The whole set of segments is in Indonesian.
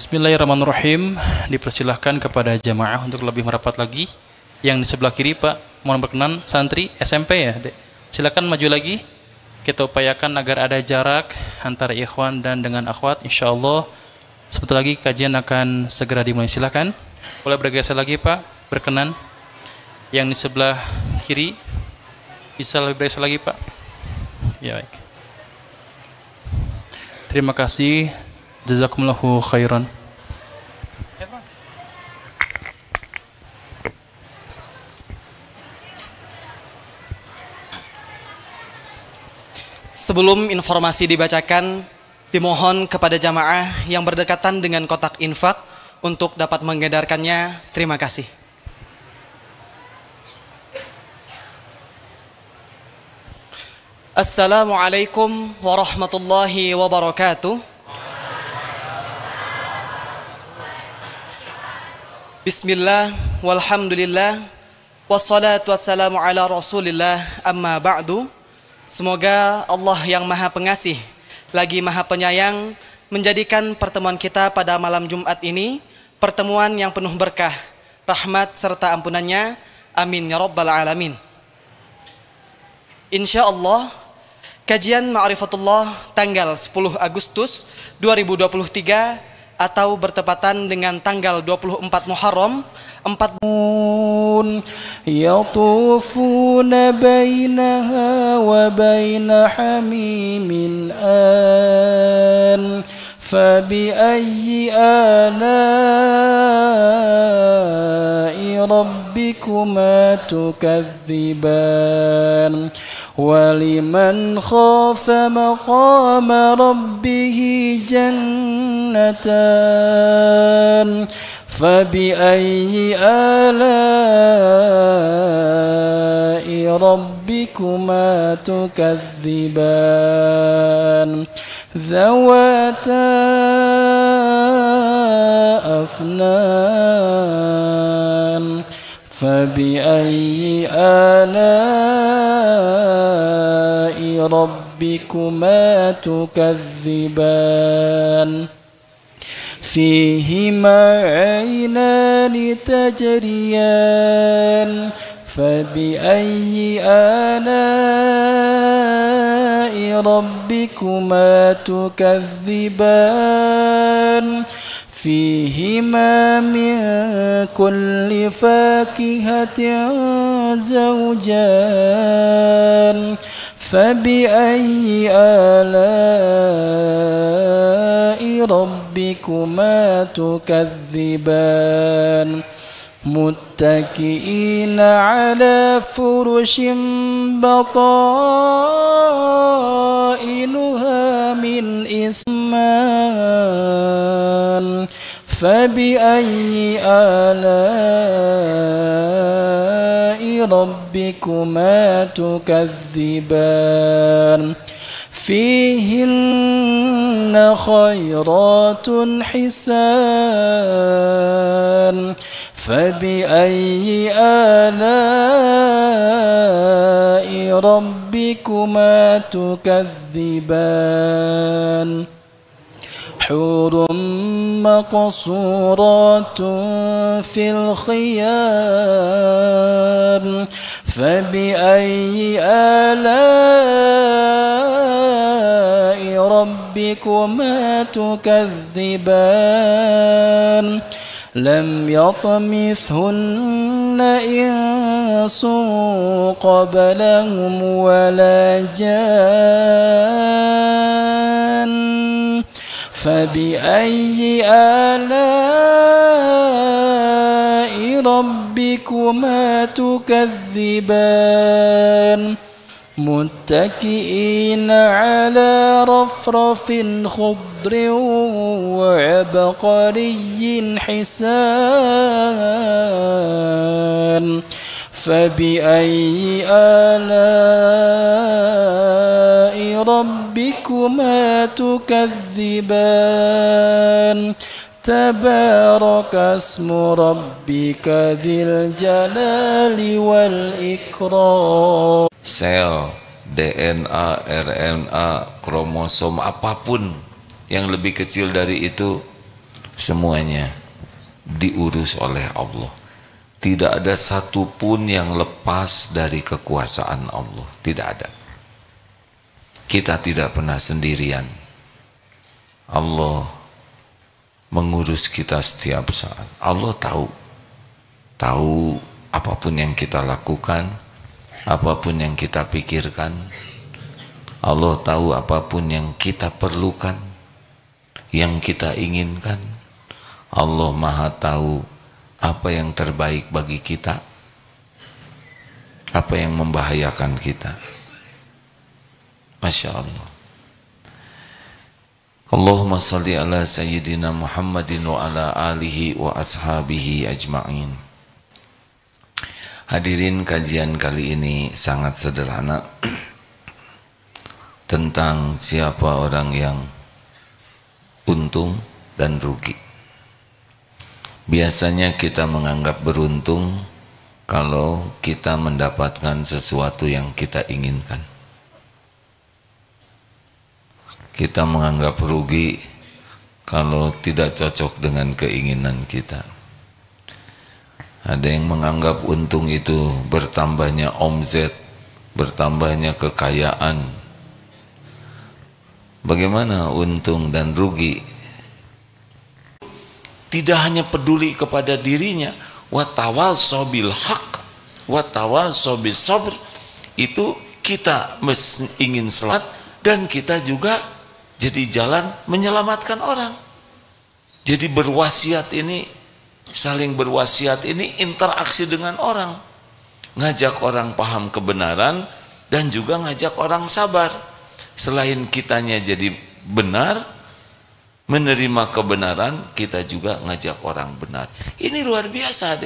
Bismillahirrahmanirrahim. Dipersilahkan kepada jamaah untuk lebih merapat lagi. Yang di sebelah kiri Pak, mohon berkenan santri SMP ya Dek. Silakan maju lagi. Kita upayakan agar ada jarak antara ikhwan dan dengan akhwat. InsyaAllah sebentar lagi kajian akan segera dimulai. Silakan. Boleh bergeser lagi Pak, berkenan. Yang di sebelah kiri bisa lebih bergeser lagi Pak. Ya baik. Terima kasih. Jazakumullahu khairan. Sebelum informasi dibacakan, dimohon kepada jamaah yang berdekatan dengan kotak infak untuk dapat mengedarkannya. Terima kasih. Assalamualaikum warahmatullahi wabarakatuh. Bismillah, walhamdulillah, wassalatu wassalamu ala rasulillah, amma ba'du. Semoga Allah yang maha pengasih lagi maha penyayang menjadikan pertemuan kita pada malam Jumat ini pertemuan yang penuh berkah, rahmat serta ampunannya. Amin ya rabbal alamin. Insya Allah kajian Ma'rifatullah tanggal 10 Agustus 2023 atau bertepatan dengan tanggal 24 Muharram 4 yatufuna bainaha wa baina hamimin an fabi ayyi ala'i rabbikuma tukadziban waliman khafa maqama rabbihi jannatan fabi ayyi ala'i rabbikuma tukadziban zawata afnan fabi ayyi ala'i rabbikuma tukadziban فيهما عينان تجريان فبأي آلاء ربكما تكذبان فيهما من كل فاكهة زوجان فبأي آلاء ربكما تكذبان متكئين على فرش بطائنها من إسمان فبأي آلاء ربكما تكذبان فيهن خيرات حسان فبأي آلاء ربكما تكذبان حور مقصورات في الخيام فبأي آلاء ربكما تكذبان لم يطمثهن إنس قبلهم ولا جان فبأي آلاء ربكما تكذبان متكئين على رفرف خضر وعبقري حسان فبأي آلاء ربكما تكذبان تبارك اسم ربك ذي الجلال والإكرام. Sel, DNA, RNA, kromosom apapun yang lebih kecil dari itu semuanya diurus oleh Allah. Tidak ada satupun yang lepas dari kekuasaan Allah, tidak ada. Kita tidak pernah sendirian. Allah mengurus kita setiap saat. Allah tahu apapun yang kita lakukan, apapun yang kita pikirkan. Allah tahu apapun yang kita perlukan, yang kita inginkan. Allah Maha tahu apa yang terbaik bagi kita, apa yang membahayakan kita. Masya Allah. Allahumma salli ala Sayyidina Muhammadin wa ala alihi wa ashabihi ajma'in. Hadirin, kajian kali ini sangat sederhana tentang siapa orang yang untung dan rugi. Biasanya kita menganggap beruntung kalau kita mendapatkan sesuatu yang kita inginkan. Kita menganggap rugi kalau tidak cocok dengan keinginan kita. Ada yang menganggap untung itu bertambahnya omzet, bertambahnya kekayaan. Bagaimana untung dan rugi? Tidak hanya peduli kepada dirinya, wa tawassaw bil haqq wa tawassaw bis sabr. Itu kita ingin selamat dan kita juga jadi jalan menyelamatkan orang. Jadi berwasiat ini, saling berwasiat ini interaksi dengan orang, ngajak orang paham kebenaran dan juga ngajak orang sabar. Selain kitanya jadi benar, menerima kebenaran, kita juga ngajak orang benar. Ini luar biasa.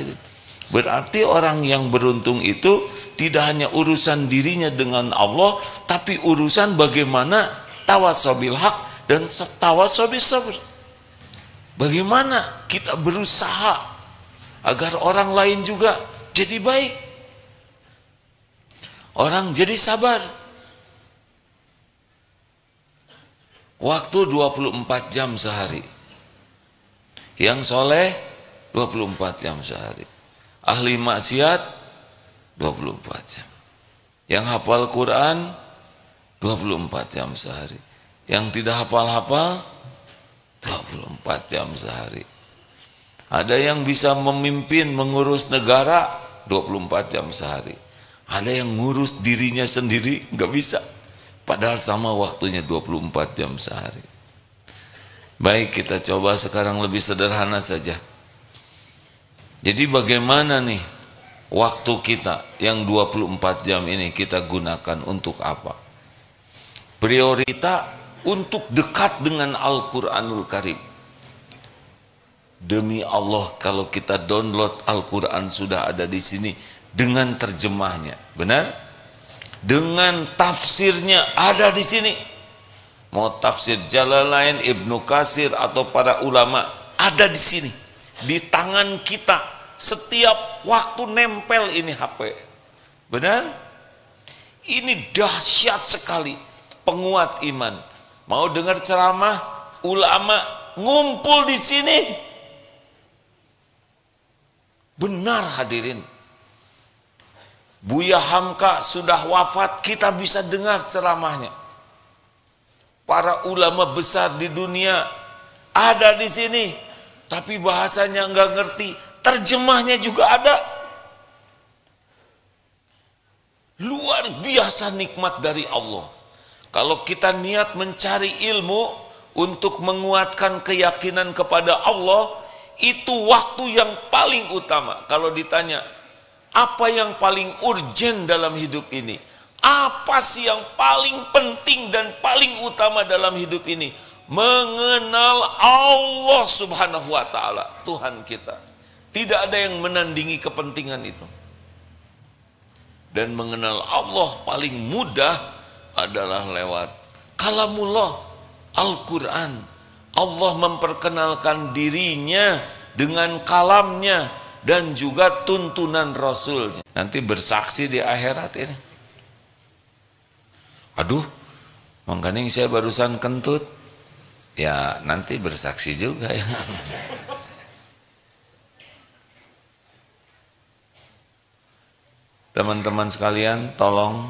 Berarti orang yang beruntung itu tidak hanya urusan dirinya dengan Allah, tapi urusan bagaimana tawassaw bil haq dan tawassaw bis sabr. Bagaimana kita berusaha agar orang lain juga jadi baik, orang jadi sabar. Waktu 24 jam sehari. Yang soleh 24 jam sehari. Ahli maksiat 24 jam. Yang hafal Quran 24 jam sehari. Yang tidak hafal-hafal 24 jam sehari. Ada yang bisa memimpin, mengurus negara 24 jam sehari. Ada yang ngurus dirinya sendiri nggak bisa. Padahal sama waktunya 24 jam sehari. Baik, kita coba sekarang lebih sederhana saja. Jadi bagaimana nih waktu kita yang 24 jam ini kita gunakan untuk apa? Prioritas untuk dekat dengan Al-Quranul Karim. Demi Allah, kalau kita download Al-Quran sudah ada di sini dengan terjemahnya, benar? Dengan tafsirnya ada di sini. Mau tafsir Jalalain, Ibnu Katsir atau para ulama ada di sini. Di tangan kita setiap waktu nempel ini HP. Benar? Ini dahsyat sekali, penguat iman. Mau dengar ceramah ulama ngumpul di sini. Benar hadirin. Buya Hamka sudah wafat, kita bisa dengar ceramahnya. Para ulama besar di dunia ada di sini, tapi bahasanya nggak ngerti, terjemahnya juga ada. Luar biasa nikmat dari Allah. Kalau kita niat mencari ilmu untuk menguatkan keyakinan kepada Allah, itu waktu yang paling utama. Kalau ditanya, apa yang paling urgent dalam hidup ini? Apa sih yang paling penting dan paling utama dalam hidup ini? Mengenal Allah Subhanahu wa ta'ala, Tuhan kita. Tidak ada yang menandingi kepentingan itu. Dan mengenal Allah paling mudah adalah lewat kalamullah, Al-Quran. Allah memperkenalkan dirinya dengan kalamnya dan juga tuntunan Rasul. Nanti bersaksi di akhirat ini. Aduh, Mang Kaning saya barusan kentut. Ya nanti bersaksi juga ya. Teman-teman sekalian, tolong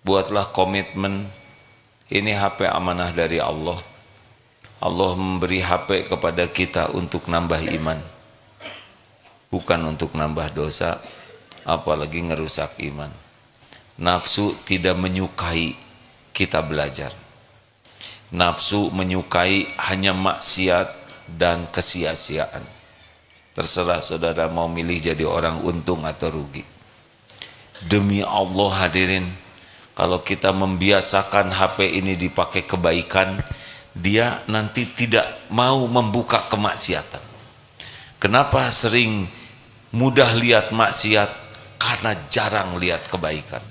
buatlah komitmen. Ini HP amanah dari Allah. Allah memberi HP kepada kita untuk nambah iman, bukan untuk nambah dosa, apalagi ngerusak iman. Nafsu tidak menyukai kita belajar. Nafsu menyukai hanya maksiat dan kesia-siaan. Terserah saudara mau milih jadi orang untung atau rugi. Demi Allah hadirin, kalau kita membiasakan HP ini dipakai kebaikan, dia nanti tidak mau membuka kemaksiatan. Kenapa sering mudah lihat maksiat? Karena jarang lihat kebaikan.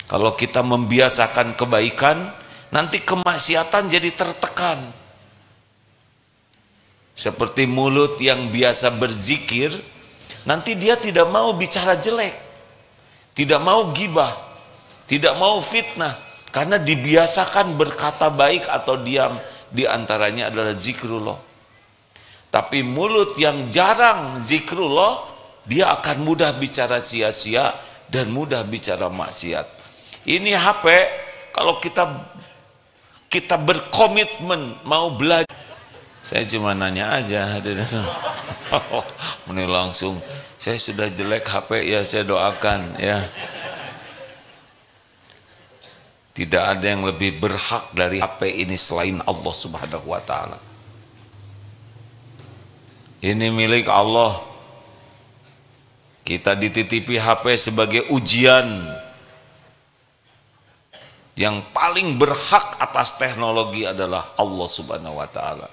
Kalau kita membiasakan kebaikan, nanti kemaksiatan jadi tertekan. Seperti mulut yang biasa berzikir, nanti dia tidak mau bicara jelek, tidak mau gibah, tidak mau fitnah, karena dibiasakan berkata baik atau diam. Di antaranya adalah zikrullah. Tapi mulut yang jarang zikrullah, dia akan mudah bicara sia-sia dan mudah bicara maksiat. Ini HP, kalau kita berkomitmen mau belajar. Saya cuma nanya aja, ini langsung saya sudah jelek HP, ya saya doakan ya. Tidak ada yang lebih berhak dari HP ini selain Allah Subhanahu wa taala. Ini milik Allah. Kita dititipi HP sebagai ujian. Yang paling berhak atas teknologi adalah Allah Subhanahu wa taala.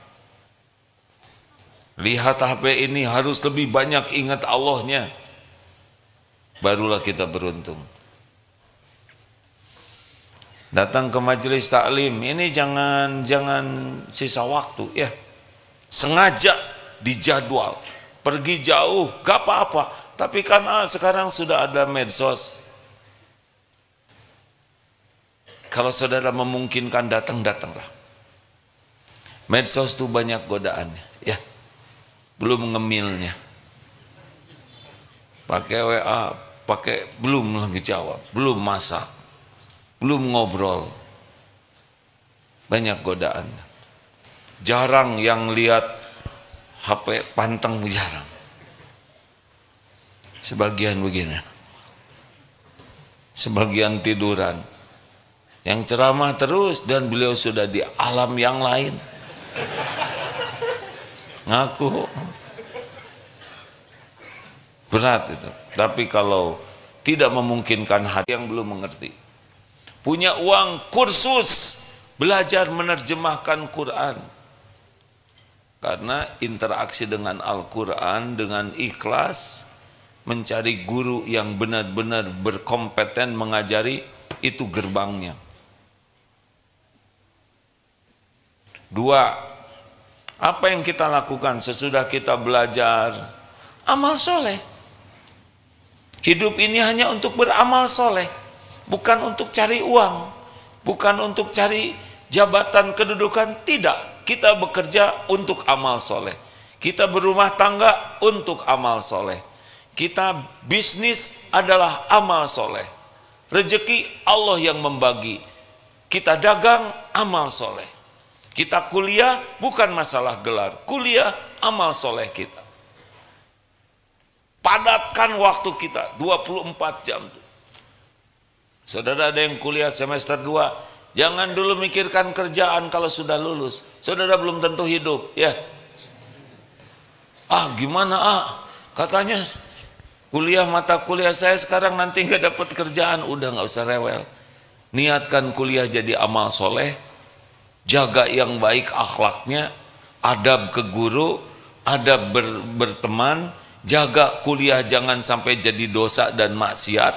Lihat HP ini, harus lebih banyak ingat Allahnya, barulah kita beruntung. Datang ke majelis taklim ini jangan sisa waktu ya. Sengaja dijadwal, pergi jauh gak apa-apa, tapi kan sekarang sudah ada medsos. Kalau saudara memungkinkan datanglah. Medsos itu banyak godaannya ya. Belum ngemilnya, pakai WA, belum lagi jawab, belum masak, belum ngobrol, banyak godaan. Jarang yang lihat HP panteng, jarang. Sebagian begini, sebagian tiduran, yang ceramah terus dan beliau sudah di alam yang lain. Ngaku berat itu. Tapi kalau tidak memungkinkan, hati yang belum mengerti, punya uang kursus belajar menerjemahkan Quran, karena interaksi dengan Al-Quran dengan ikhlas, mencari guru yang benar-benar berkompeten mengajari, itu gerbangnya. Dua, apa yang kita lakukan sesudah kita belajar? Amal soleh. Hidup ini hanya untuk beramal soleh, bukan untuk cari uang, bukan untuk cari jabatan kedudukan. Tidak, kita bekerja untuk amal soleh. Kita berumah tangga untuk amal soleh. Kita bisnis adalah amal soleh. Rezeki Allah yang membagi. Kita dagang, amal soleh. Kita kuliah bukan masalah gelar, kuliah amal soleh kita. Padatkan waktu kita 24 jam. Saudara ada yang kuliah semester 2, jangan dulu mikirkan kerjaan kalau sudah lulus. Saudara belum tentu hidup ya. Gimana katanya kuliah, mata kuliah saya sekarang nanti nggak dapat kerjaan. Udah nggak usah rewel. Niatkan kuliah jadi amal soleh. Jaga yang baik akhlaknya, adab ke guru, adab berteman, jaga kuliah jangan sampai jadi dosa dan maksiat.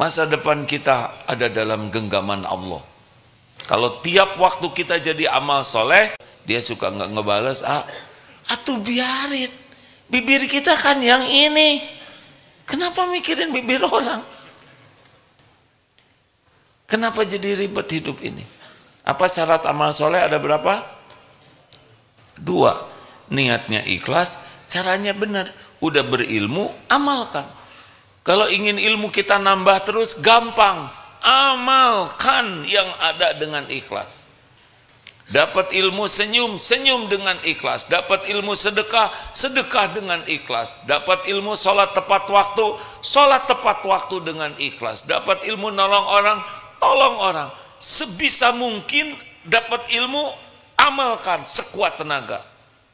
Masa depan kita ada dalam genggaman Allah. Kalau tiap waktu kita jadi amal soleh, dia suka nggak ngebales, atuh biarin, bibir kita kan yang ini, kenapa mikirin bibir orang? Kenapa jadi ribet hidup ini? Apa syarat amal soleh ada berapa? 2. Niatnya ikhlas, caranya benar. Udah berilmu, amalkan. Kalau ingin ilmu kita nambah terus, gampang. Amalkan yang ada dengan ikhlas. Dapat ilmu senyum, senyum dengan ikhlas. Dapat ilmu sedekah, sedekah dengan ikhlas. Dapat ilmu sholat tepat waktu, sholat tepat waktu dengan ikhlas. Dapat ilmu nolong orang, tolong orang. Sebisa mungkin dapat ilmu, amalkan sekuat tenaga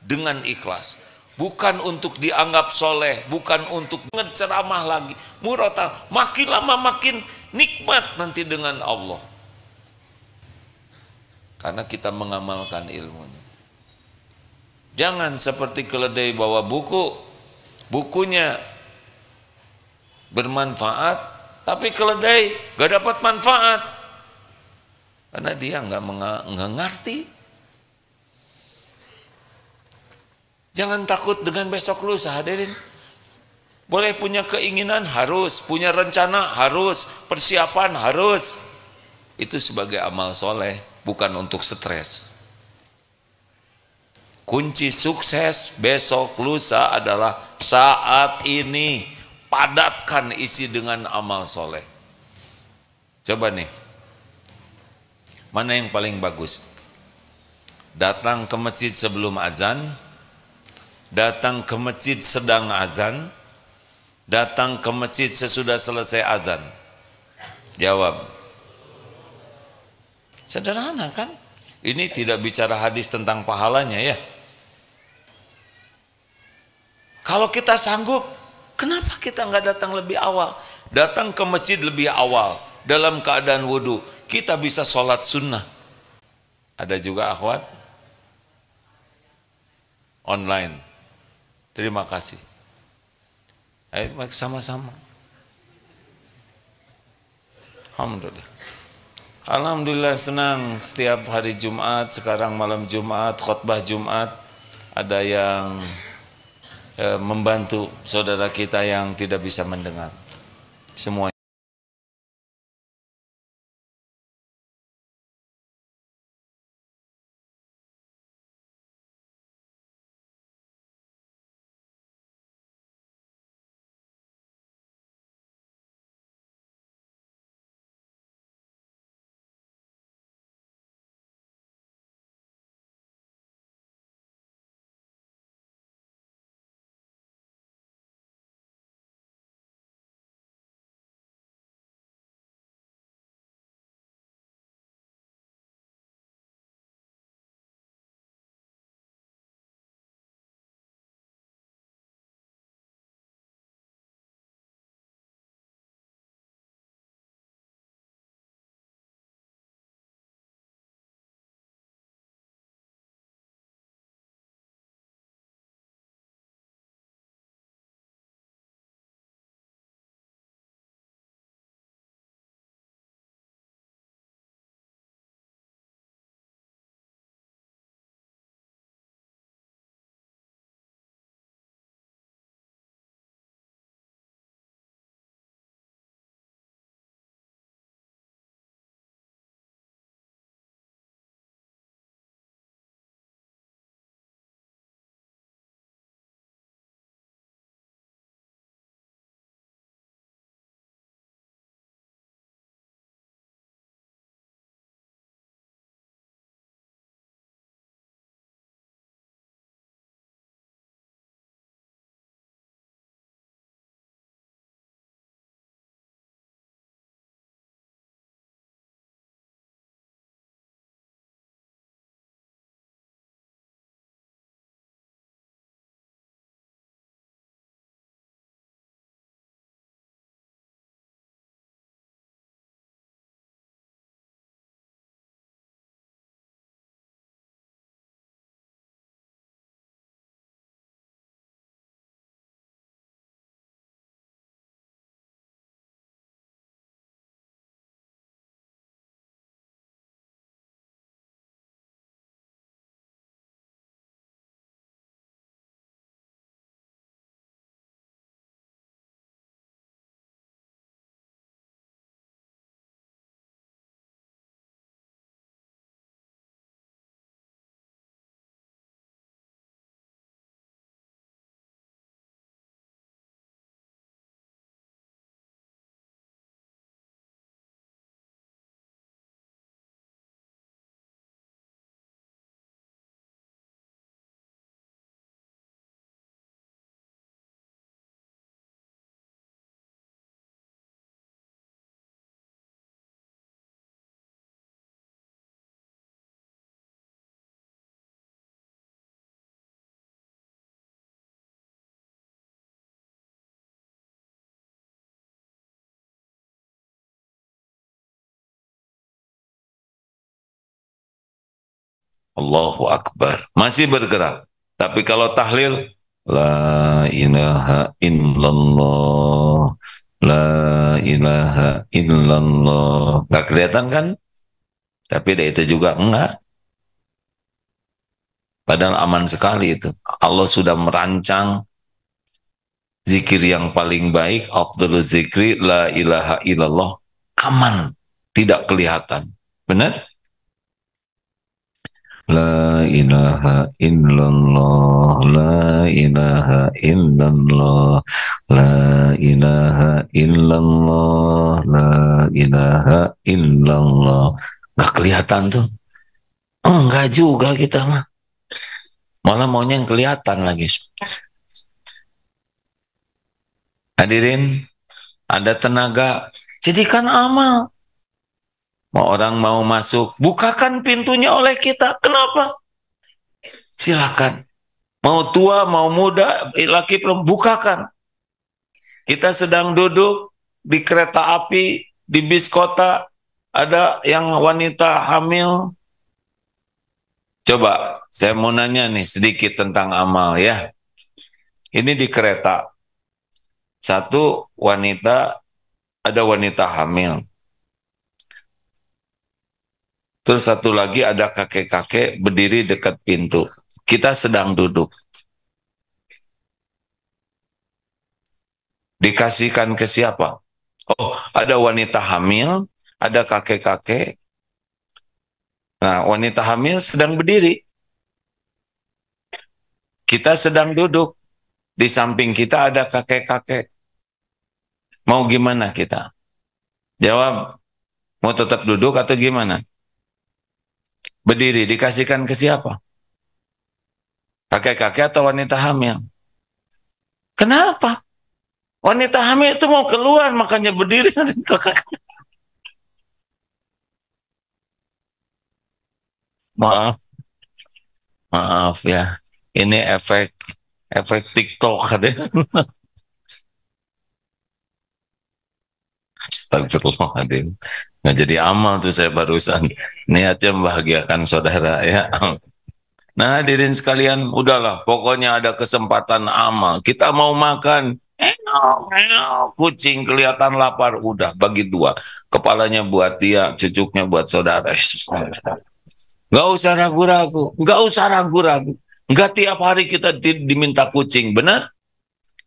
dengan ikhlas. Bukan untuk dianggap soleh, bukan untuk ceramah lagi. Murata, makin lama makin nikmat nanti dengan Allah. Karena kita mengamalkan ilmunya. Jangan seperti keledai bawa buku, bukunya bermanfaat, tapi keledai gak dapat manfaat. Karena dia nggak ngerti. Jangan takut dengan besok lusa, hadirin. Boleh punya keinginan, harus. Punya rencana, harus. Persiapan, harus. Itu sebagai amal soleh. Bukan untuk stres. Kunci sukses besok lusa adalah saat ini. Padatkan isi dengan amal soleh. Coba nih, mana yang paling bagus? Datang ke masjid sebelum azan, datang ke masjid sedang azan, datang ke masjid sesudah selesai azan. Jawab. Sederhana kan? Ini tidak bicara hadis tentang pahalanya ya. Kalau kita sanggup, kenapa kita nggak datang lebih awal? Datang ke masjid lebih awal, dalam keadaan wudhu. Kita bisa sholat sunnah. Ada juga akhwat online. Terima kasih. Ayo sama-sama. Alhamdulillah. Alhamdulillah senang setiap hari Jumat, sekarang malam Jumat, khutbah Jumat, ada yang membantu saudara kita yang tidak bisa mendengar. Semua Allahu Akbar. Masih bergerak. Tapi kalau tahlil, la ilaha illallah, la ilaha illallah. Gak kelihatan kan? Tapi itu juga enggak. Padahal aman sekali itu. Allah sudah merancang zikir yang paling baik, afdhalul zikri, la ilaha illallah, aman, tidak kelihatan. Benar? La ilaha illallah, la ilaha illallah, la ilaha illallah, la ilaha illallah. Gak kelihatan tuh. Enggak juga kita mah. Malah maunya yang kelihatan lagi. Hadirin, ada tenaga, jadikan amal. Mau orang mau masuk, bukakan pintunya oleh kita. Kenapa? Silakan. Mau tua, mau muda, laki perempuan, bukakan. Kita sedang duduk di kereta api, di bis kota, ada yang wanita hamil. Coba, saya mau nanya nih sedikit tentang amal ya. Ini di kereta. Satu wanita, ada wanita hamil. Terus satu lagi ada kakek-kakek berdiri dekat pintu. Kita sedang duduk. Dikasihkan ke siapa? Oh, ada wanita hamil, ada kakek-kakek. Nah, wanita hamil sedang berdiri. Kita sedang duduk. Di samping kita ada kakek-kakek. Mau gimana kita? Jawab, mau tetap duduk atau gimana? Berdiri, dikasihkan ke siapa? Kakek-kakek atau wanita hamil? Kenapa? Wanita hamil itu mau keluar, makanya berdiri. Maaf, maaf ya. Ini efek TikTok ada. Astagfirullahaladzim. Nggak jadi amal tuh saya barusan. Niatnya membahagiakan saudara ya. Nah hadirin sekalian, udahlah. Pokoknya ada kesempatan amal. Kita mau makan. Kucing kelihatan lapar. Udah bagi dua. Kepalanya buat dia, cucuknya buat saudara. Nggak usah ragu-ragu. Nggak usah ragu-ragu. Nggak tiap hari kita diminta kucing. Benar?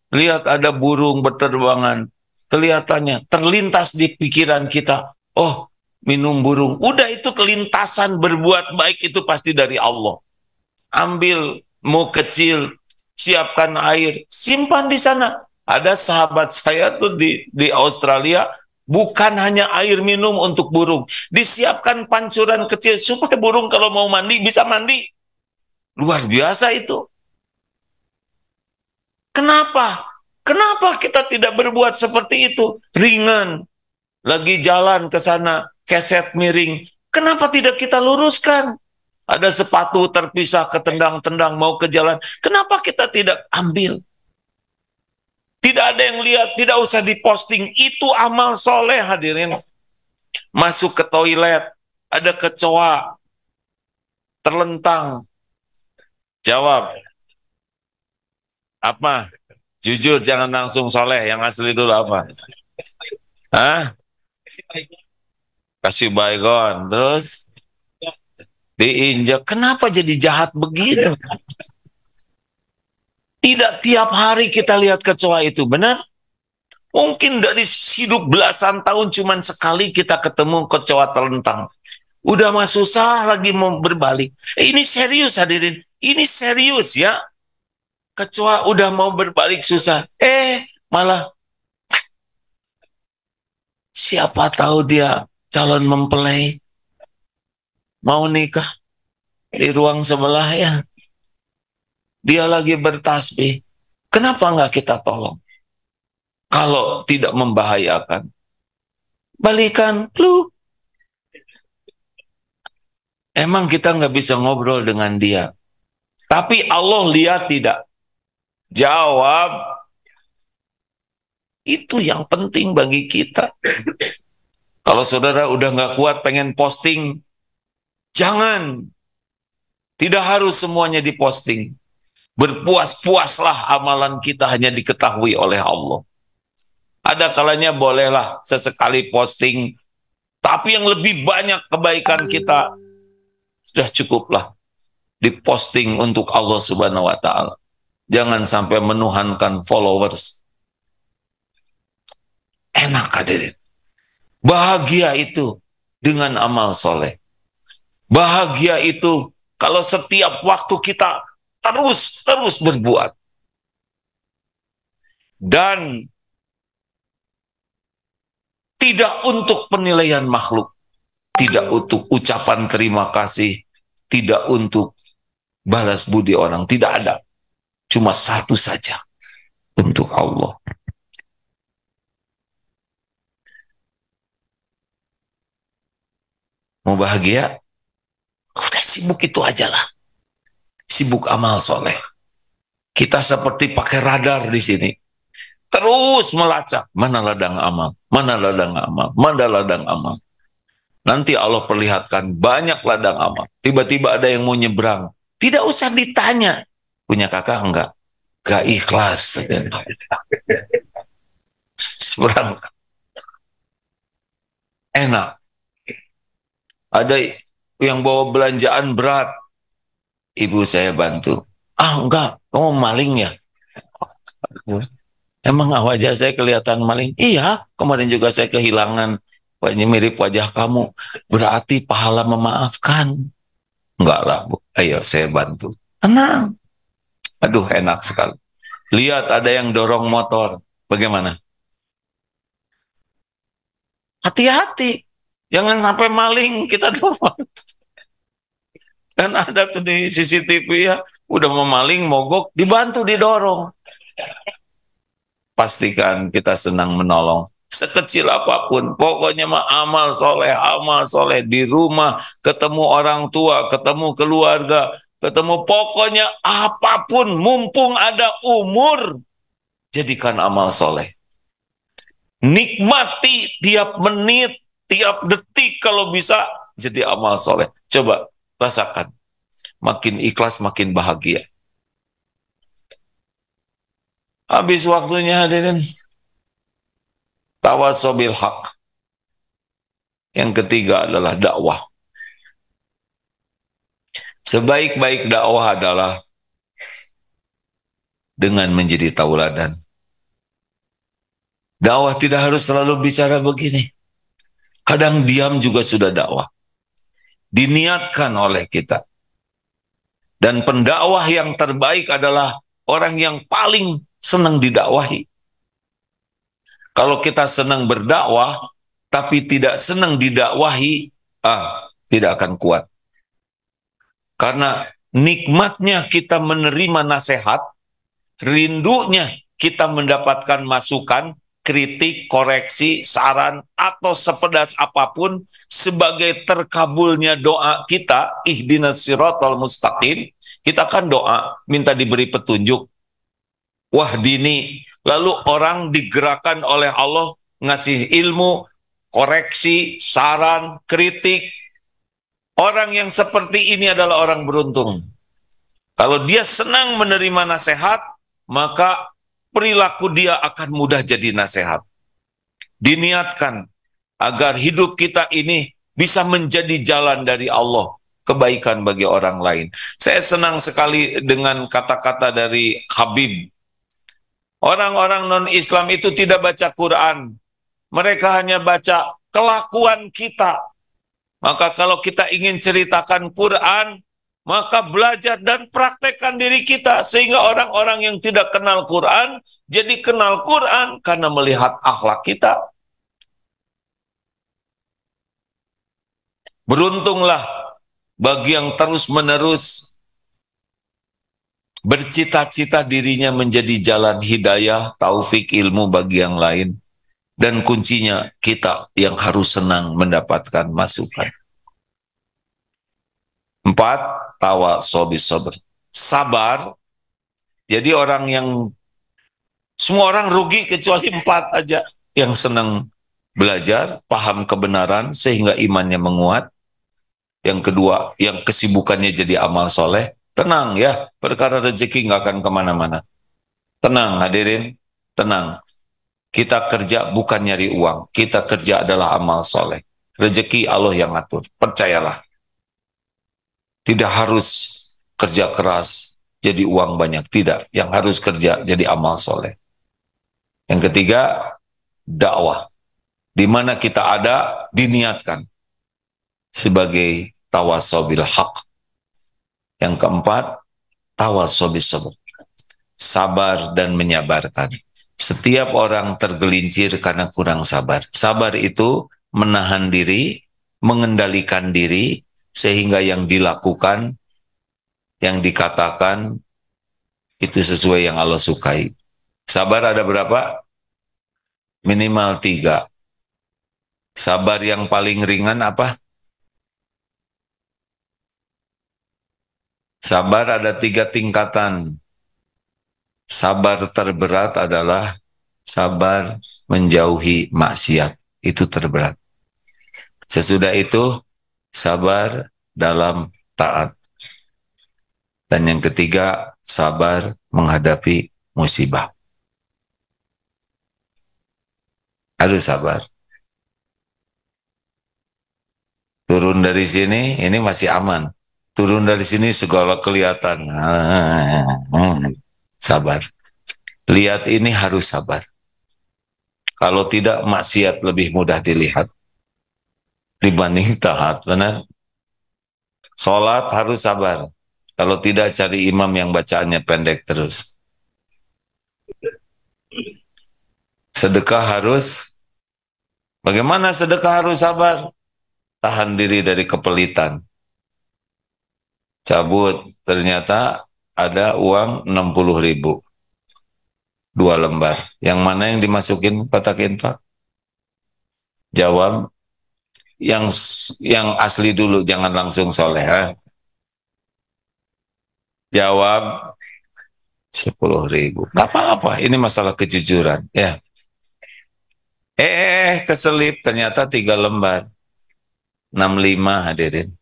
Lihat ada burung berterbangan. Kelihatannya terlintas di pikiran kita, oh minum burung, udah itu kelintasan berbuat baik itu pasti dari Allah. Ambil mau kecil, siapkan air, simpan di sana. Ada sahabat saya tuh di Australia, bukan hanya air minum untuk burung, disiapkan pancuran kecil supaya burung kalau mau mandi bisa mandi. Luar biasa itu. Kenapa? Kenapa kita tidak berbuat seperti itu? Ringan, lagi jalan ke sana, keset miring. Kenapa tidak kita luruskan? Ada sepatu terpisah ketendang-tendang mau ke jalan. Kenapa kita tidak ambil? Tidak ada yang lihat, tidak usah diposting. Itu amal soleh hadirin. Masuk ke toilet, ada kecoa terlentang. Jawab. Apa? Jujur, jangan langsung soleh. Yang asli dulu apa? Hah? Kasih baygon. Terus? Diinjak. Kenapa jadi jahat begini? Tidak tiap hari kita lihat kecoa itu. Benar? Mungkin dari hidup belasan tahun cuman sekali kita ketemu kecoa terlentang. Udah mah susah lagi mau berbalik. Ini serius hadirin. Ini serius ya. Kecoa udah mau berbalik susah. Malah siapa tahu dia calon mempelai. Mau nikah di ruang sebelah ya. Dia lagi bertasbih. Kenapa nggak kita tolong? Kalau tidak membahayakan. Balikan, pluk. Emang kita nggak bisa ngobrol dengan dia. Tapi Allah lihat tidak. Jawab. Itu yang penting bagi kita. Kalau saudara udah nggak kuat pengen posting, jangan. Tidak harus semuanya diposting. Berpuas-puaslah amalan kita hanya diketahui oleh Allah. Ada kalanya bolehlah sesekali posting, tapi yang lebih banyak kebaikan kita sudah cukuplah diposting untuk Allah Subhanahu wa Ta'ala. Jangan sampai menuhankan followers. Enak hadirin. Bahagia itu dengan amal soleh. Bahagia itu kalau setiap waktu kita terus berbuat. Dan tidak untuk penilaian makhluk. Tidak untuk ucapan terima kasih. Tidak untuk balas budi orang. Tidak ada. Cuma satu saja. Untuk Allah. Mau bahagia? Udah sibuk itu aja lah. Sibuk amal soleh. Kita seperti pakai radar di sini. Terus melacak. Mana ladang amal? Mana ladang amal? Mana ladang amal? Nanti Allah perlihatkan banyak ladang amal. Tiba-tiba ada yang mau nyebrang. Tidak usah ditanya. Punya kakak enggak? Gak ikhlas. Seberang. Enak. Ada yang bawa belanjaan berat. Ibu saya bantu. Ah enggak, kamu maling ya? Emang wajah saya kelihatan maling? Iya, kemarin juga saya kehilangan. Wajahnya mirip wajah kamu. Berarti pahala memaafkan. Enggak lah, Bu. Ayo saya bantu. Tenang. Aduh, enak sekali. Lihat ada yang dorong motor. Bagaimana? Hati-hati. Jangan sampai maling kita dorong. Dan ada tuh di CCTV ya, udah memaling, mogok, dibantu, didorong. Pastikan kita senang menolong. Sekecil apapun, pokoknya mah amal soleh di rumah, ketemu orang tua, ketemu keluarga, ketemu pokoknya apapun, mumpung ada umur, jadikan amal soleh. Nikmati tiap menit, tiap detik kalau bisa jadi amal soleh. Coba rasakan, makin ikhlas makin bahagia. Habis waktunya hadirin. Tawasobil haq. Yang ketiga adalah dakwah. Sebaik-baik dakwah adalah dengan menjadi tauladan. Dakwah tidak harus selalu bicara begini. Kadang diam juga sudah dakwah. Diniatkan oleh kita. Dan pendakwah yang terbaik adalah orang yang paling senang didakwahi. Kalau kita senang berdakwah, tapi tidak senang didakwahi, tidak akan kuat. Karena nikmatnya kita menerima nasihat, rindunya kita mendapatkan masukan, kritik, koreksi, saran, atau sepedas apapun, sebagai terkabulnya doa kita, ihdinas siratal mustaqim, kita kan doa, minta diberi petunjuk, wahdini, lalu orang digerakkan oleh Allah, ngasih ilmu, koreksi, saran, kritik. Orang yang seperti ini adalah orang beruntung. Kalau dia senang menerima nasihat, maka perilaku dia akan mudah jadi nasihat. Diniatkan agar hidup kita ini bisa menjadi jalan dari Allah, kebaikan bagi orang lain. Saya senang sekali dengan kata-kata dari Habib. Orang-orang non-Islam itu tidak baca Quran. Mereka hanya baca kelakuan kita. Maka kalau kita ingin ceritakan Quran, maka belajar dan praktekkan diri kita. Sehingga orang-orang yang tidak kenal Quran, jadi kenal Quran karena melihat akhlak kita. Beruntunglah bagi yang terus-menerus bercita-cita dirinya menjadi jalan hidayah, taufik, ilmu bagi yang lain. Dan kuncinya kita yang harus senang mendapatkan masukan. 4, tawasobis sabr. Sabar. Jadi orang yang, semua orang rugi kecuali 4 aja. Yang senang belajar, paham kebenaran, sehingga imannya menguat. Yang kedua, yang kesibukannya jadi amal soleh, tenang ya, perkara rezeki nggak akan kemana-mana. Tenang hadirin, tenang. Kita kerja bukan nyari uang, kita kerja adalah amal soleh. Rezeki Allah yang ngatur, percayalah. Tidak harus kerja keras, jadi uang banyak. Tidak, yang harus kerja jadi amal soleh. Yang ketiga, dakwah. Di mana kita ada, diniatkan sebagai tawasobil haq. Yang keempat, tawasobil sabr. Sabar dan menyabarkan. Setiap orang tergelincir karena kurang sabar. Sabar itu menahan diri, mengendalikan diri, sehingga yang dilakukan, yang dikatakan, itu sesuai yang Allah sukai. Sabar ada berapa? Minimal 3. Sabar yang paling ringan apa? Sabar ada 3 tingkatan. Sabar terberat adalah sabar menjauhi maksiat. Itu terberat. Sesudah itu, sabar dalam taat. Dan yang ketiga, sabar menghadapi musibah. Harus sabar. Turun dari sini, ini masih aman. Turun dari sini segala kelihatan. Sabar. Lihat ini harus sabar. Kalau tidak, maksiat lebih mudah dilihat dibanding taat. Benar? Sholat harus sabar. Kalau tidak, cari imam yang bacaannya pendek terus. Sedekah harus, bagaimana sedekah harus sabar? Tahan diri dari kepelitan. Cabut, ternyata ada uang 60.000. 2 lembar. Yang mana yang dimasukin kotak infak? Jawab, yang asli dulu, jangan langsung soleh. Jawab, 10.000. Gak apa-apa, ini masalah kejujuran. Ya. Keselip, ternyata 3 lembar. 65 hadirin.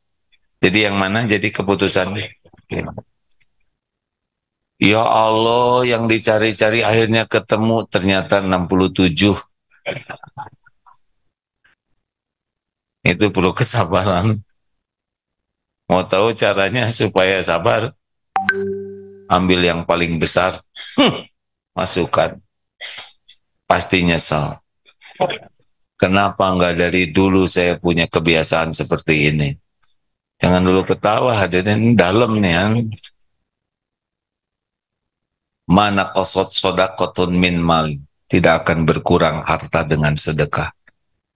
Jadi yang mana jadi keputusannya? Ya Allah, yang dicari-cari akhirnya ketemu, ternyata 67. Itu perlu kesabaran. Mau tahu caranya supaya sabar? Ambil yang paling besar, masukkan. Pasti nyesal. Kenapa enggak dari dulu saya punya kebiasaan seperti ini? Jangan dulu ketawa, hadirin, dalam nih. Mana qasad sodakotun min mal, tidak akan berkurang harta dengan sedekah.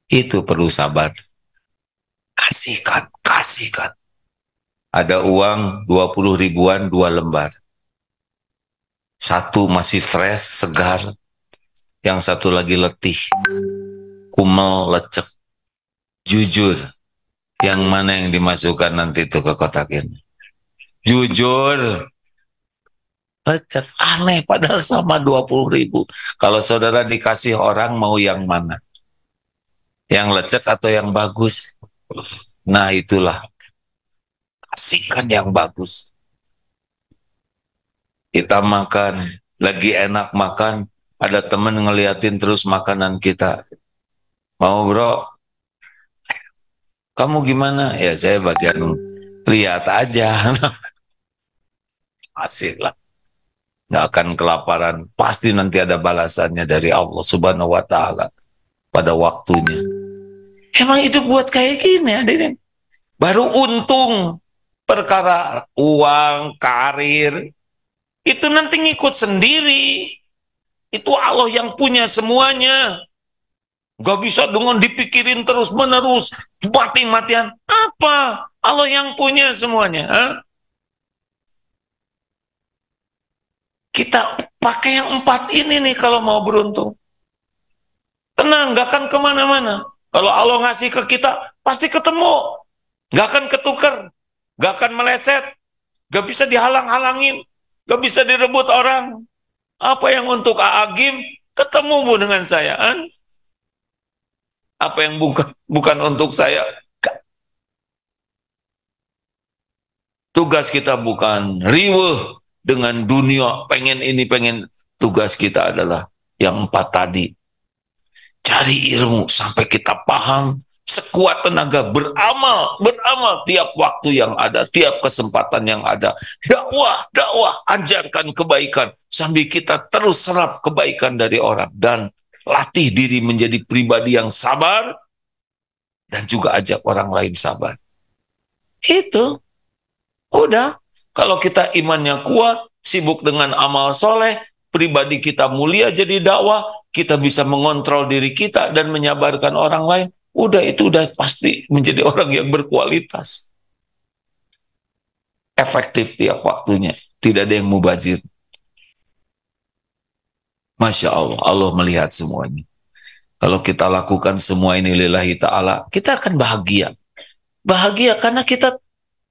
Itu perlu sabar. Kasihkan, kasihkan. Ada uang 20 ribuan 2 lembar. Satu masih fresh, segar. Yang satu lagi letih, kumel, lecek. Jujur, yang mana yang dimasukkan nanti itu ke kotak ini? Jujur. Lecek, aneh, padahal sama 20.000. Kalau saudara dikasih orang, mau yang mana? Yang lecek atau yang bagus? Nah itulah, kasihkan yang bagus. Kita makan, lagi enak makan, ada teman ngeliatin terus makanan kita. Mau bro, kamu gimana? Ya saya bagian lihat aja. Asik lah. Nggak akan kelaparan, pasti nanti ada balasannya dari Allah Subhanahu wa Ta'ala pada waktunya. Emang itu buat kayak gini, hadirin. Baru untung, perkara uang, karir, itu nanti ngikut sendiri. Itu Allah yang punya semuanya. Gak bisa dengan dipikirin terus-menerus, mati-matian. Apa? Allah yang punya semuanya. Kita pakai yang 4 ini nih kalau mau beruntung. Tenang, gak akan kemana-mana. Kalau Allah ngasih ke kita, pasti ketemu. Gak akan ketukar, gak akan meleset, gak bisa dihalang-halangin, gak bisa direbut orang. Apa yang untuk Aagim, ketemu Bu dengan saya. Apa yang bukan untuk saya, Tugas kita bukan riweuh dengan dunia, pengen ini, pengen. Tugas kita adalah yang 4 tadi. Cari ilmu sampai kita paham, sekuat tenaga beramal, beramal tiap waktu yang ada, tiap kesempatan yang ada. Dakwah, dakwah, ajarkan kebaikan sambil kita terus serap kebaikan dari orang dan latih diri menjadi pribadi yang sabar dan juga ajak orang lain sabar. Itu udah. Kalau kita imannya kuat, sibuk dengan amal soleh, pribadi kita mulia jadi dakwah, kita bisa mengontrol diri kita dan menyabarkan orang lain. Udah, itu udah pasti menjadi orang yang berkualitas. Efektif tiap waktunya. Tidak ada yang mubazir. Masya Allah, Allah melihat semuanya. Kalau kita lakukan semua ini lillahi ta'ala, kita akan bahagia. Bahagia karena kita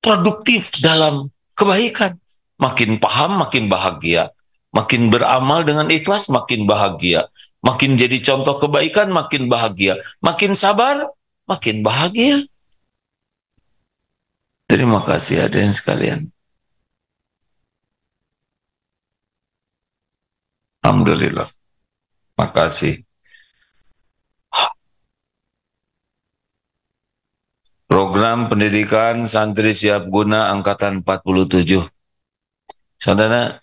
produktif dalam kebaikan. Makin paham, makin bahagia. Makin beramal dengan ikhlas, makin bahagia. Makin jadi contoh kebaikan, makin bahagia. Makin sabar, makin bahagia. Terima kasih hadirin sekalian. Alhamdulillah. Makasih. Program pendidikan santri siap guna angkatan 47. Saudara,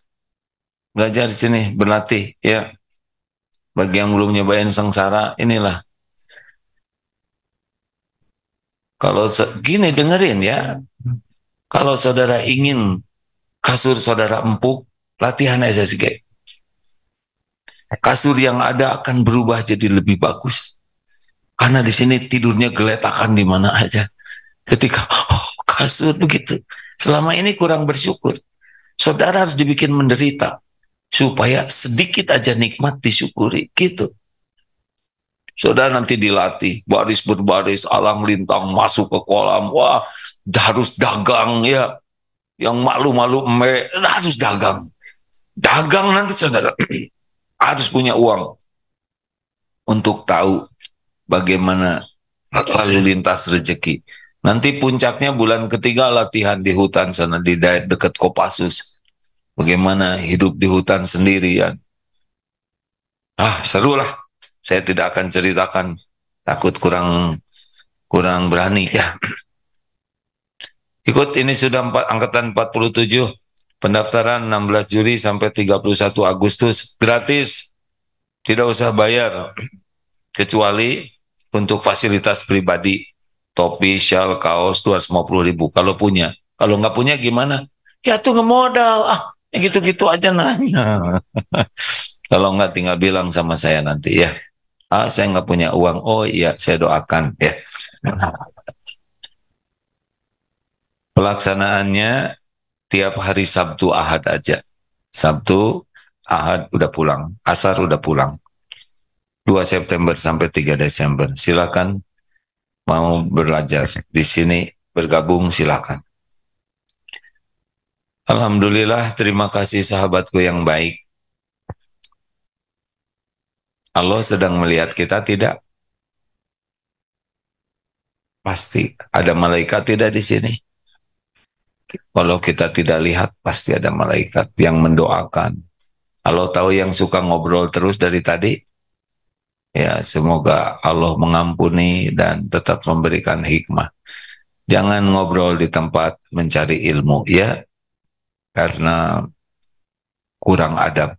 belajar di sini, berlatih ya. Bagi yang belum nyobain sengsara, inilah. Kalau gini dengerin ya. Kalau saudara ingin kasur saudara empuk, latihan SSG. Kasur yang ada akan berubah jadi lebih bagus. Karena di sini tidurnya geletakan di mana aja. Ketika kasur begitu. Selama ini kurang bersyukur. Saudara harus dibikin menderita supaya sedikit aja nikmat disyukuri, gitu. Saudara nanti dilatih, baris berbaris, alang lintang, masuk ke kolam, wah, harus dagang ya, yang malu-malu harus dagang. Dagang nanti saudara, harus punya uang untuk tahu bagaimana lalu lintas rezeki. Nanti puncaknya bulan ketiga latihan di hutan sana, di dekat Kopassus. Bagaimana hidup di hutan sendirian. Seru lah. Saya tidak akan ceritakan. Takut kurang berani ya. Ikut ini sudah angkatan 47. Pendaftaran 16 Juli sampai 31 Agustus. Gratis. Tidak usah bayar. Kecuali untuk fasilitas pribadi. Topi, shawl, kaos 250.000 kalau punya. Kalau nggak punya gimana? Ya tuh ngemodal. Gitu-gitu aja nanya. Kalau nggak tinggal bilang sama saya nanti ya. Saya nggak punya uang. Oh iya, saya doakan ya. Pelaksanaannya tiap hari Sabtu Ahad aja. Sabtu Ahad udah pulang, Asar udah pulang. 2 September sampai 3 Desember. Silakan mau belajar di sini, bergabung silakan. Alhamdulillah, terima kasih sahabatku yang baik. Allah sedang melihat kita tidak? Pasti ada malaikat tidak di sini? Kalau kita tidak lihat, pasti ada malaikat yang mendoakan. Allah tahu yang suka ngobrol terus dari tadi. Ya, semoga Allah mengampuni dan tetap memberikan hikmah. Jangan ngobrol di tempat mencari ilmu, ya. Karena kurang adab.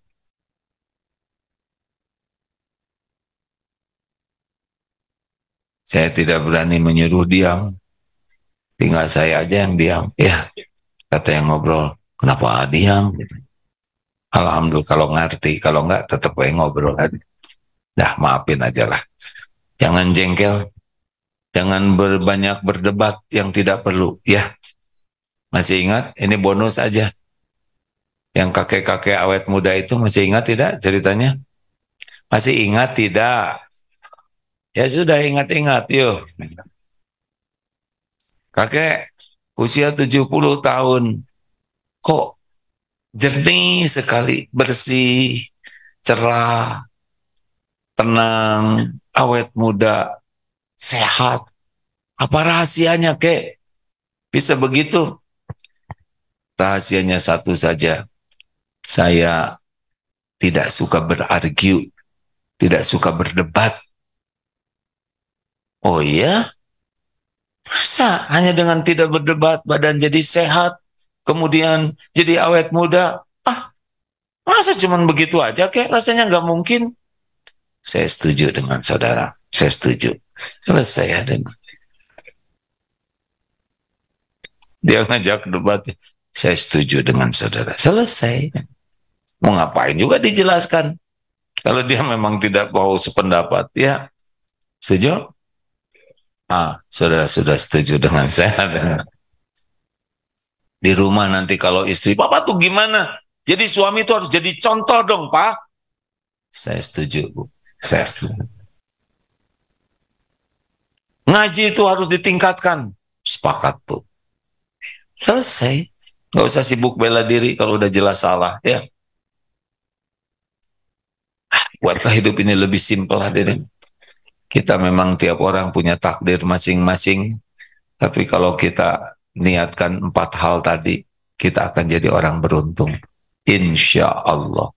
Saya tidak berani menyuruh diam. Tinggal saya aja yang diam. Ya, kata yang ngobrol, kenapa diam? Gitu. Alhamdulillah kalau ngerti, kalau enggak tetap ngobrol aja. Dah, maafin aja lah. Jangan jengkel, jangan berbanyak berdebat yang tidak perlu, ya. Masih ingat? Ini bonus aja. Yang kakek-kakek awet muda itu masih ingat tidak ceritanya? Masih ingat tidak? Ya sudah, ingat-ingat, yuk. Kakek usia 70 tahun, kok jernih sekali, bersih, cerah, tenang, awet muda, sehat. Apa rahasianya, kek? Bisa begitu? rahasianya satu saja. Saya tidak suka berargue, tidak suka berdebat. Oh iya? Masa hanya dengan tidak berdebat badan jadi sehat, kemudian jadi awet muda? Masa cuman begitu aja kayak rasanya nggak mungkin? Saya setuju dengan saudara. Saya setuju. Selesai ada. Dia ngajak debat. Saya setuju dengan saudara. Selesai. Mau ngapain juga dijelaskan. Kalau dia memang tidak mau sependapat, ya setuju? Saudara sudah setuju dengan saya. Di rumah nanti kalau istri, Papa tuh gimana? Jadi suami itu harus jadi contoh dong, Pak. Saya setuju, Bu. Saya setuju. Ngaji itu harus ditingkatkan. Sepakat, Bu. Selesai. Nggak usah sibuk bela diri kalau udah jelas salah, ya. Buatlah hidup ini lebih simpel, hadirin. Kita memang tiap orang punya takdir masing-masing, tapi kalau kita niatkan 4 hal tadi, kita akan jadi orang beruntung. Insya Allah.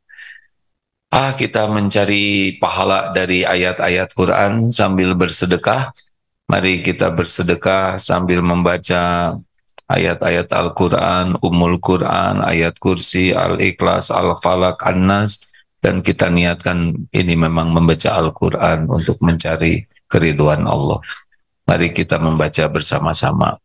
Kita mencari pahala dari ayat-ayat Quran sambil bersedekah. Mari kita bersedekah sambil membaca ayat-ayat Al-Quran, Ummul Quran, ayat kursi, Al-Ikhlas, Al-Falaq, An-Nas, dan kita niatkan ini memang membaca Al-Quran untuk mencari keriduan Allah. Mari kita membaca bersama-sama.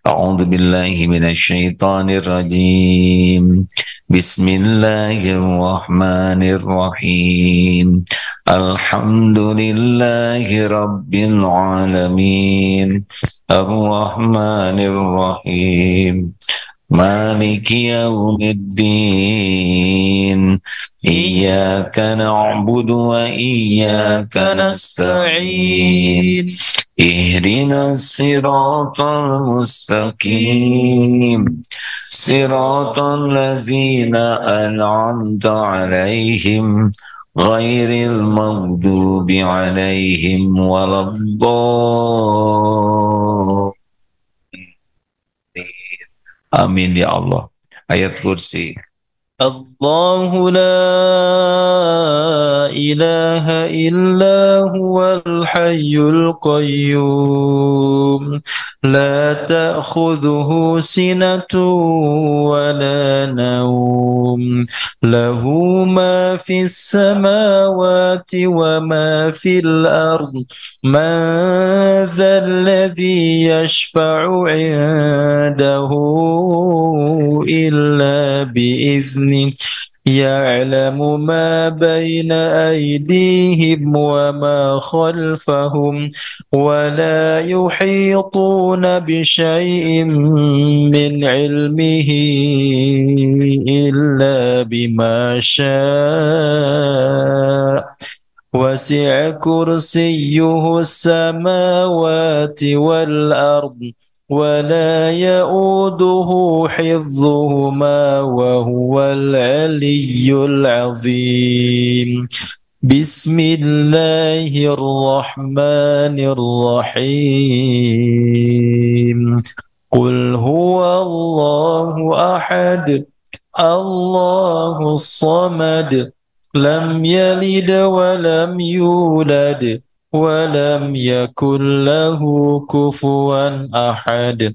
A'udzu billahi minasyaitonir rajim. Bismillahirrahmanirrahim. Alhamdulillahi rabbil alamin. Ar-Rahmanir Rahim. Maliki yaumiddin. Iyyaka na'budu wa iyyaka nasta'in. Ihdinas siratal mustaqim. Siratal ladzina an'amta 'alaihim ghairil maghdubi 'alaihim waladdallin. Amin ya Allah. Ayat kursi. Allahu la ilaha illa huwal hayyul qayyum. La ta'khudhuhu sinatun wa la nawm. Lahu ma fis samawati wa ma fil ard. Man dhal ladhi yashfa'u 'indahu illa bi'izni. يعلم ما بين أيديهم وما خلفهم ولا يحيطون بشيء من علمه إلا بما شاء وسع كرسيه السماوات والأرض ولا يؤوده حفظهما وهو العلي العظيم. بسم الله الرحمن الرحيم. قل هو الله أحد الله الصمد لم يلد ولم يولد ولم يكن له كفوا أحد.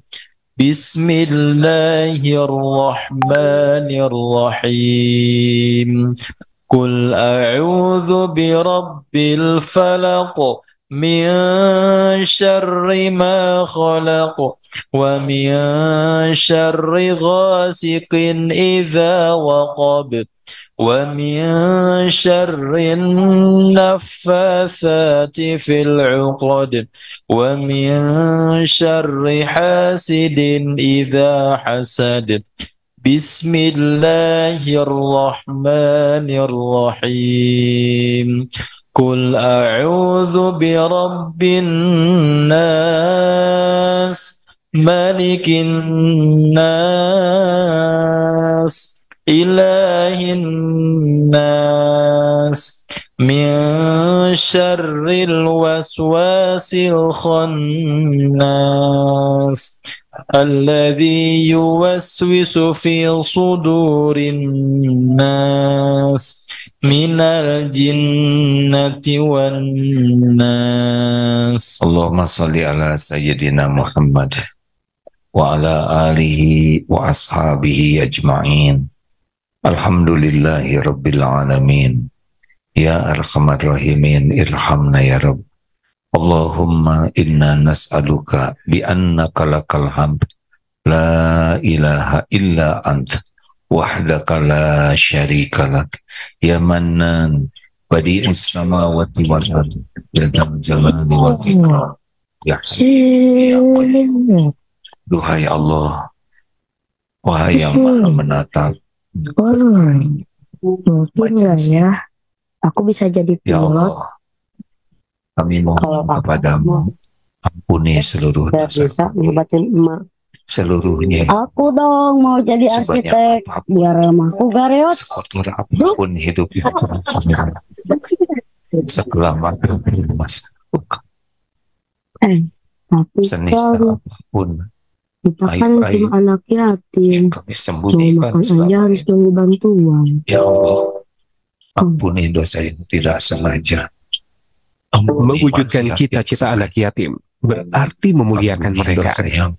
بسم الله الرحمن الرحيم. قل أعوذ برب الفلق من شر ما خلق ومن شر غاسق إذا وقب ومن شر النفاثات في العقد ومن شر حاسد إذا حسد. بسم الله الرحمن الرحيم. قل أعوذ برب الناس ملك الناس إله الناس من شر الوسواس الخناس الذي يوسوس في صدور الناس من الجنة والناس. اللهم صل على سيدنا محمد وعلى آله وأصحابه أجمعين. الحمد لله رب العالمين. Ya Arhamar Rahimin, irhamna ya Rabb. Allahumma inna nas'aluka bi annaka lakal hamd la ilaha illa ant wahdaka la syarika lak ya mannan badi'us samawati wal ardi ya dzal jalali wal ikram ya hayyu ya qayyum. Duhai Allah, wahai yang maha menatap mungkin ya aku bisa jadi pilot. Ya Allah, kami mohon kepadamu, ampuni seluruh dosa bisa ngobatin emak. Seluruhnya. Aku dong mau jadi arsitek biar rumahku gareot. Sekotor apapun hidup yang kami sekelam apapun masa tapi senista apapun kita kan cuma anak yatim, kami sembunyikan aja harus nunggu bantuan. Ya Allah, ampuni dosa yang tidak sengaja. Mewujudkan cita-cita anak yatim berarti memuliakan mereka.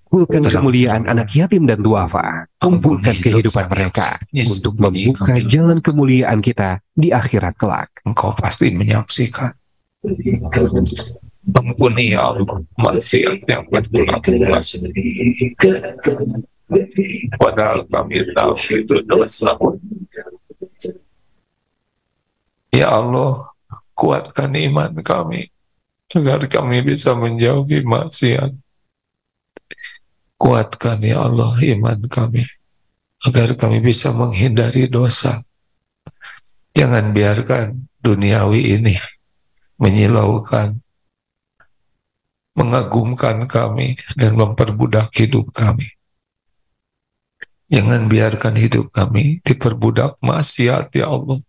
Kumpulkan kemuliaan anak yatim dan duafa. Kumpulkan kehidupan mereka untuk membuka jalan kemuliaan kita di akhirat kelak. Engkau pasti menyaksikan. Ampuni ya Allah maksiat yang berulang-ulang. Padahal kami tahu itu dosa. Ya Allah, kuatkan iman kami agar kami bisa menjauhi maksiat. Kuatkan ya Allah iman kami agar kami bisa menghindari dosa. Jangan biarkan duniawi ini menyilaukan, mengagumkan kami dan memperbudak hidup kami. Jangan biarkan hidup kami diperbudak maksiat ya Allah,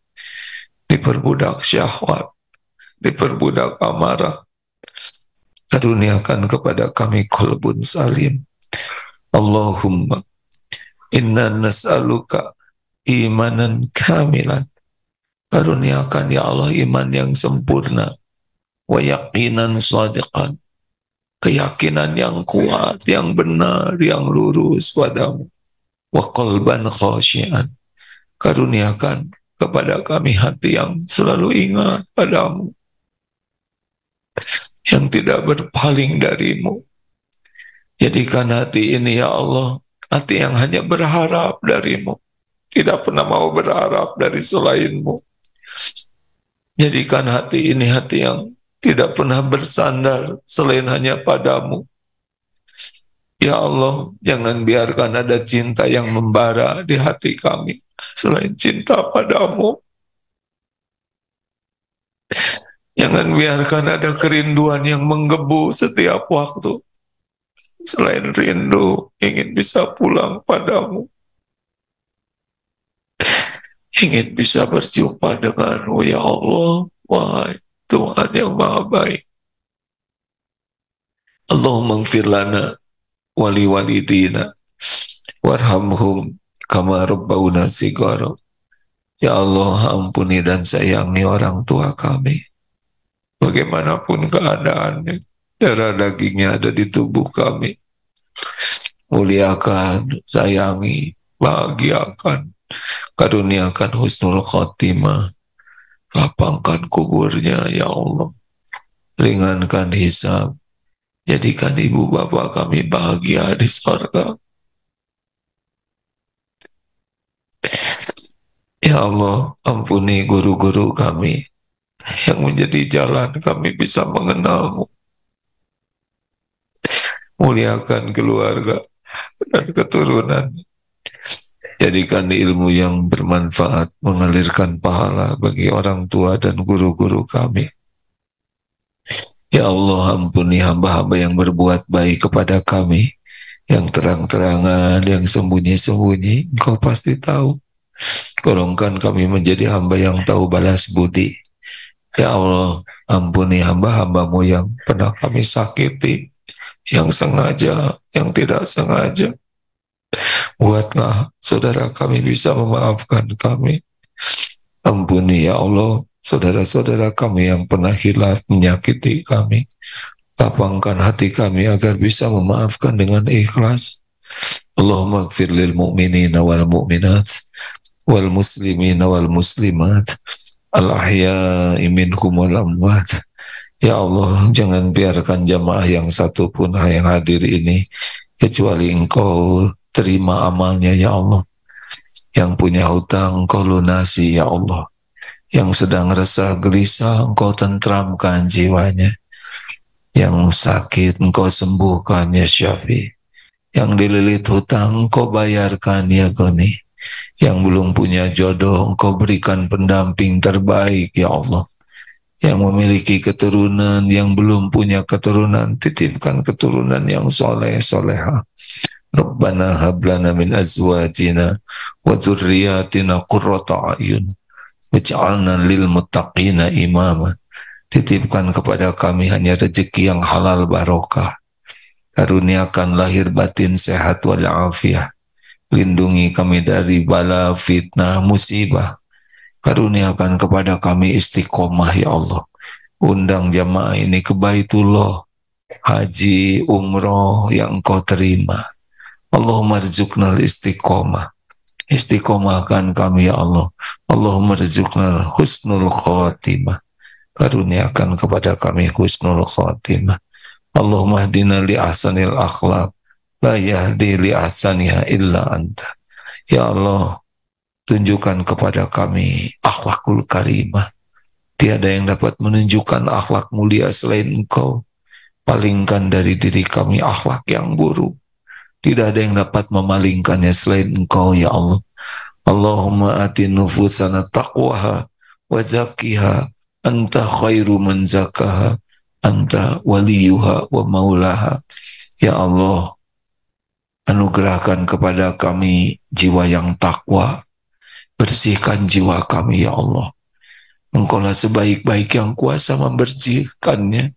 diperbudak syahwat, diperbudak amarah. Karuniakan kepada kami qalbun salim. Allahumma inna nas'aluka imanan kamilan. Karuniakan ya Allah iman yang sempurna, wa yaqinan shadiqan, keyakinan yang kuat, yang benar, yang lurus padamu, wa qalban khasyian. Karuniakan kepada kami hati yang selalu ingat padamu, yang tidak berpaling darimu. Jadikan hati ini ya Allah hati yang hanya berharap darimu, tidak pernah mau berharap dari selainmu. Jadikan hati ini hati yang tidak pernah bersandar selain hanya padamu. Ya Allah, jangan biarkan ada cinta yang membara di hati kami selain cinta padamu. Jangan biarkan ada kerinduan yang menggebu setiap waktu selain rindu ingin bisa pulang padamu, ingin bisa berjumpa denganmu ya Allah. Wahai Tuhan yang maha baik, Allahumma ighfir lana wali walidina warhamhum kama rabbawna shighara. Ya Allah, ampuni dan sayangi orang tua kami bagaimanapun keadaannya. Darah dagingnya ada di tubuh kami. Muliakan, sayangi, bahagiakan, karuniakan husnul khotimah, lapangkan kuburnya ya Allah, ringankan hisab, jadikan ibu bapak kami bahagia di surga. Ya Allah, ampuni guru-guru kami yang menjadi jalan kami bisa mengenalmu. Muliakan keluarga dan keturunan. Jadikan ilmu yang bermanfaat, mengalirkan pahala bagi orang tua dan guru-guru kami. Ya Allah, ampuni hamba-hamba yang berbuat baik kepada kami, yang terang-terangan, yang sembunyi-sembunyi. Engkau pasti tahu. Golongkan kami menjadi hamba yang tahu balas budi. Ya Allah, ampuni hamba-hambamu yang pernah kami sakiti, yang sengaja, yang tidak sengaja. Buatlah saudara kami bisa memaafkan kami. Ampuni ya Allah saudara-saudara kami yang pernah hilaf menyakiti kami. Lapangkan hati kami agar bisa memaafkan dengan ikhlas. Allahumma gfir lil mu'minina wal mu'minat wal muslimina wal muslimat al ahya'i minhum wal amwat. Ya Allah, jangan biarkan jamaah yang satu pun yang hadir ini kecuali Engkau terima amalnya ya Allah. Yang punya hutang Engkau lunasi ya Allah. Yang sedang resah gelisah Engkau tentramkan jiwanya. Yang sakit Engkau sembuhkan ya Syafi. Yang dililit hutang Engkau bayarkan ya Goni. Yang belum punya jodoh Engkau berikan pendamping terbaik ya Allah. Yang memiliki keturunan, yang belum punya keturunan, titipkan keturunan yang soleh soleha. Rabbana hablana min azwajina wa dzurriyyatina qurrata a'yun waj'alna lil muttaqina imama. Titipkan kepada kami hanya rezeki yang halal barokah. Karuniakan lahir batin sehat walafiat. Lindungi kami dari bala fitnah musibah. Karuniakan kepada kami istiqomah ya Allah. Undang jamaah ini ke Baitullah, haji, umroh yang Engkau terima. Allahumma rizuknal istiqomah. Istiqomahkan kami ya Allah. Allahumma rizuknal husnul khatimah. Karuniakan kepada kami husnul khatimah. Allahumma hdina li ahsanil akhlaq. La yahdi li ahsaniha illa anta. Ya Allah, tunjukkan kepada kami akhlakul karimah. Tiada yang dapat menunjukkan akhlak mulia selain Engkau. Palingkan dari diri kami akhlak yang buruk. Tidak ada yang dapat memalingkannya selain Engkau ya Allah. Allahumma ati nufusana taqwaha wa zakkiha anta khairu man zakkaha anta waliyuha wa maulaha. Ya Allah, anugerahkan kepada kami jiwa yang takwa. Bersihkan jiwa kami ya Allah. Engkaulah sebaik-baik yang kuasa membersihkannya.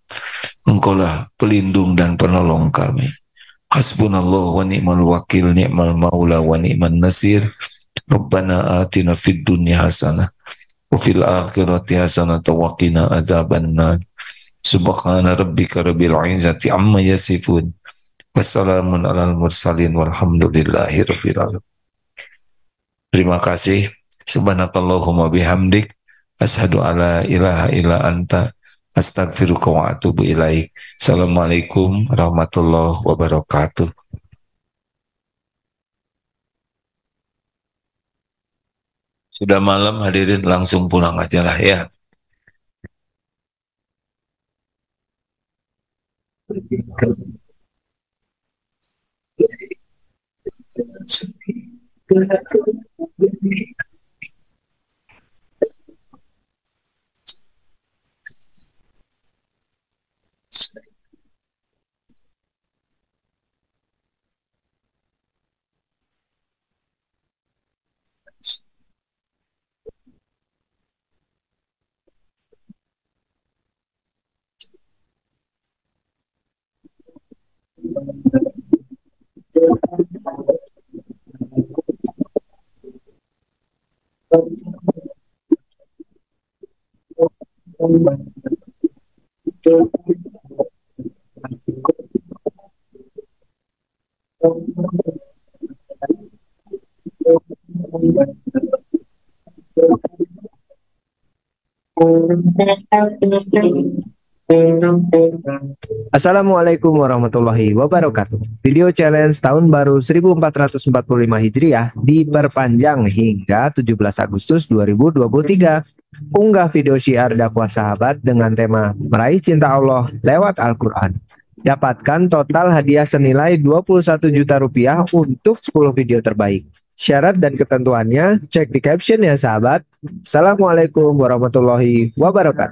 Engkaulah pelindung dan penolong kami. Hasbunallah wa ni'mal wakil, ni'mal maula wa ni'man nasir. Rabbana atina fid dunya hasanah wa fil akhirati hasanah wa qina adzabannar. Subhana rabbika rabbil izzati amma yasifun. Wassalamun alal mursalin walhamdulillahi rabbil alamin. Terima kasih. Subhanakallahumma bihamdik asyhadu alla ilaha illa anta astaghfiruka wa atubu ilaik. Assalamualaikum warahmatullahi wabarakatuh. Sudah malam hadirin, langsung pulang aja lah ya. Assalamualaikum warahmatullahi wabarakatuh. Video challenge tahun baru 1445 Hijriah diperpanjang hingga 17 Agustus 2023. Unggah video syiar dakwah sahabat dengan tema Meraih Cinta Allah lewat Al-Quran. Dapatkan total hadiah senilai 21 juta rupiah untuk 10 video terbaik. Syarat dan ketentuannya cek di caption ya sahabat. Assalamualaikum warahmatullahi wabarakatuh.